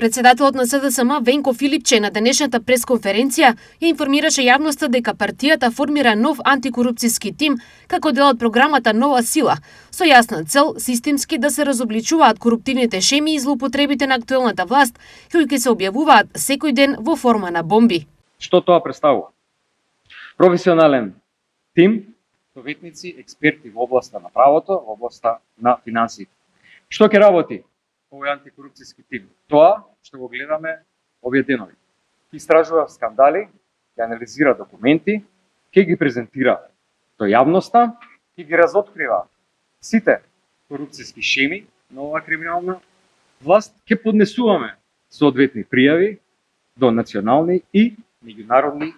Председателот на СДСМ Венко Филипче на денешната пресконференција ја информираше јавноста дека партијата формира нов антикорупцијски тим како дел од програмата Нова сила, со јасна цел системски да се разобличуваат коруптивните шеми и злоупотребите на актуелната власт, кои ќе се објавуваат секој ден во форма на бомби. Што тоа представува? Професионален тим, советници, експерти во областа на правото, во областа на финансиите. Што ќе работи овој антикорупцијски тим? Тоа што го гледаме овие денови. Ќе истражува скандали, ќе анализира документи, ќе ги презентира до јавноста, ќе ги разоткрива сите корупцијски шеми на оваа криминална власт, ќе поднесуваме соодветни пријави до национални и меѓународни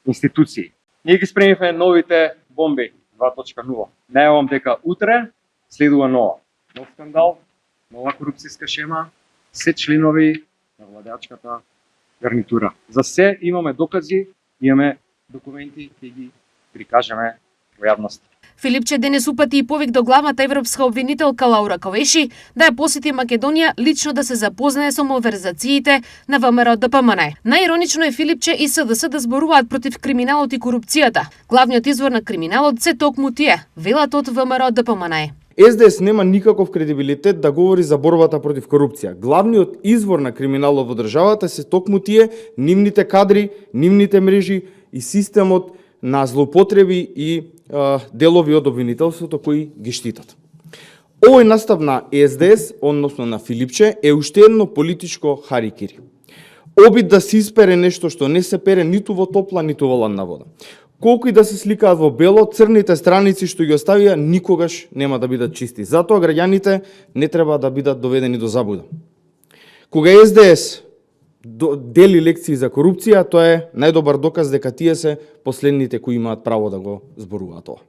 институции. Ние ги спремивме новите бомби 2.0. Најавам дека утре следува нов скандал, нова корупцијска шема, се членови на владеачката гарнитура. За се имаме докази, имаме документи, ќе ги прикажеме во јавност. Филипче денес упати и повик до главната европска обвинителка Лаура Ковеши да ја посети Македонија лично да се запознае со малверзациите на ВМРО ДПМН. Најиронично е Филипче и СДС да зборуваат против криминалот и корупцијата. Главниот извор на криминалот се токму тие, велат од ВМРО ДПМН. СДС нема никаков кредибилитет да говори за борбата против корупција. Главниот извор на криминалот во државата се токму тие, нивните кадри, нивните мрежи и системот на злоупотреби и делови од обвинителството кои ги штитат. Овој настав на СДС, односно на Филипче, е уште едно политичко харикири. Обид да се испере нешто што не се пере ниту во топла, ниту во ладна вода. Колку и да се сликаат во бело, црните страници што ги оставија никогаш нема да бидат чисти. Затоа граѓаните не треба да бидат доведени до заблуда. Кога СДС дели лекции за корупција, тоа е најдобар доказ дека тие се последните кои имаат право да го зборуваат тоа.